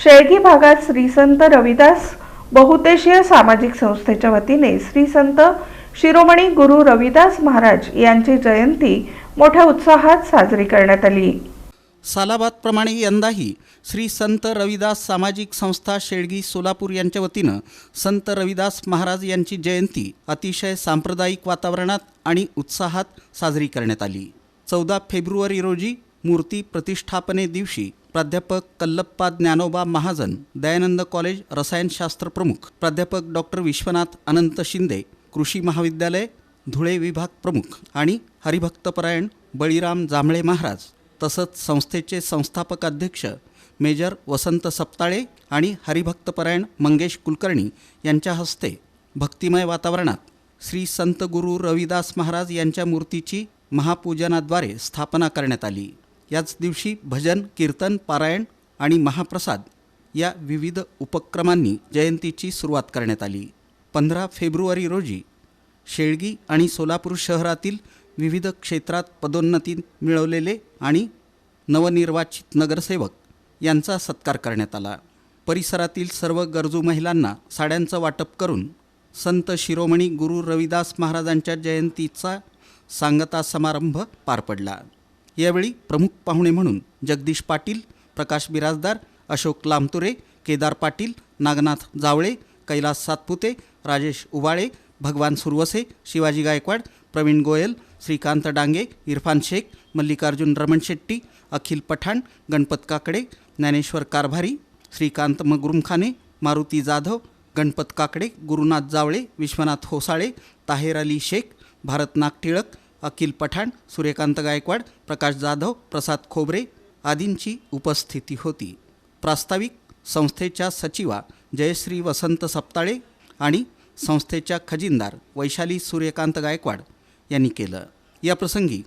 शेळगी भागात श्री संत रविदास बहुउद्देशीय सामाजिक संस्थेच्या वतीने श्री संत शिरोमणी गुरु रविदास महाराज यांची जयंती मोठ्या उत्साहात साजरी करण्यात आली। सालाबादप्रमाणे यंदाही श्री संत रविदास सामाजिक संस्था शेळगी सोलापूर यांच्या वतीनं संत रविदास महाराज यांची जयंती अतिशय सांप्रदायिक वातावरणात आणि उत्साहात साजरी करण्यात आली। 14 फेब्रुवारी रोजी मूर्ती प्रतिष्ठापने दिवशी प्राध्यापक कल्लप्पा ज्ञानोबा महाजन, दयानंद कॉलेज रसायनशास्त्र प्रमुख, प्राध्यापक डॉक्टर विश्वनाथ अनंत शिंदे, कृषी महाविद्यालय धुळे विभाग प्रमुख आणि हरिभक्तपरायण बळीराम जांभळे महाराज तसंच संस्थेचे संस्थापक अध्यक्ष मेजर वसंत सपताळे आणि हरिभक्तपरायण मंगेश कुलकर्णी यांच्या हस्ते भक्तिमय वातावरणात श्री संत गुरु रविदास महाराज यांच्या मूर्तीची महापूजनाद्वारे स्थापना करण्यात आली। याच दिवशी भजन, कीर्तन, पारायण आणि महाप्रसाद या विविध उपक्रमांनी जयंतीची सुरुवात करण्यात आली। 15 फेब्रुवारी रोजी शेळगी आणि सोलापूर शहरातील विविध क्षेत्रात पदोन्नती मिळवलेले आणि नवनिर्वाचित नगरसेवक यांचा सत्कार करण्यात आला। परिसरातील सर्व गरजू महिलांना साड्यांचं वाटप करून संत शिरोमणी गुरु रविदास महाराजांच्या जयंतीचा सांगता समारंभ पार पडला। यावेळी प्रमुख पाहुणे म्हणून जगदीश पाटील, प्रकाश बिराजदार, अशोक लामतुरे, केदार पाटील, नागनाथ जावळे, कैलास सातपुते, राजेश उबाळे, भगवान सुरवसे, शिवाजी गायकवाड, प्रवीण गोयल, श्रीकांत डांगे, इरफान शेख, मल्लिकार्जुन रमण शेट्टी, अखिल पठाण, गणपत काकडे, ज्ञानेश्वर कारभारी, श्रीकांत मगरुमखाने, मारुती जाधव, गणपत काकडे, गुरुनाथ जावळे, विश्वनाथ होसाळे, ताहेर अली शेख, भारत नागटिळक, अखिल पठाण, सूर्यकांत गायकवाड, प्रकाश जाधव, प्रसाद खोबरे आदींची उपस्थिती होती। प्रास्ताविक संस्थेच्या सचिवा जयश्री वसंत सपताळे आणि संस्थेच्या खजिनदार वैशाली सूर्यकांत गायकवाड यांनी केलं। या प्रसंगी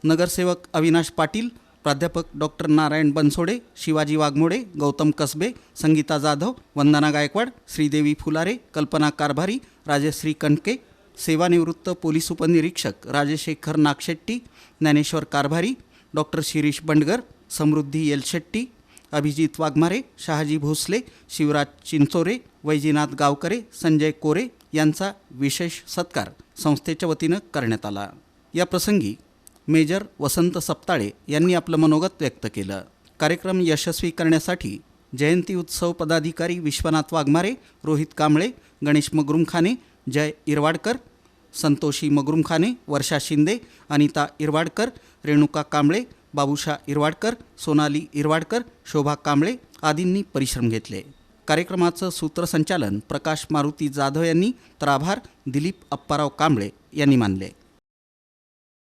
नगरसेवक अविनाश पाटील, प्राध्यापक डॉक्टर नारायण बनसोडे, शिवाजी वाघमोडे, गौतम कसबे, संगीता जाधव, वंदना गायकवाड, श्रीदेवी फुलारे, कल्पना कारभारी, राजश्री कणके, सेवानिवृत्त पोलीस उपनिरीक्षक राजशेखर नागशेट्टी, ज्ञानेश्वर कारभारी, डॉक्टर शिरीष बंडगर, समृद्धी येलशेट्टी, अभिजित वाघमारे, शहाजी भोसले, शिवराज चिंचोरे, वैजीनाथ गावकरे, संजय कोरे यांचा विशेष सत्कार संस्थेच्या वतीनं करण्यात आला। या प्रसंगी मेजर वसंत सपताळे यांनी आपलं मनोगत व्यक्त केलं। कार्यक्रम यशस्वी करण्यासाठी जयंती उत्सव पदाधिकारी विश्वनाथ वाघमारे, रोहित कांबळे, गणेश मगरुमखाने, जय इरवाडकर, संतोषी मगरुमखाने, वर्षा शिंदे, अनिता इरवाडकर, रेणुका कांबळे, बाबूशा इरवाडकर, सोनाली इरवाडकर, शोभा कांबळे आदींनी परिश्रम घेतले। कार्यक्रमाचं सूत्रसंचालन प्रकाश मारुती जाधव यांनी तर आभार दिलीप अप्पाराव कांबळे यांनी मानले।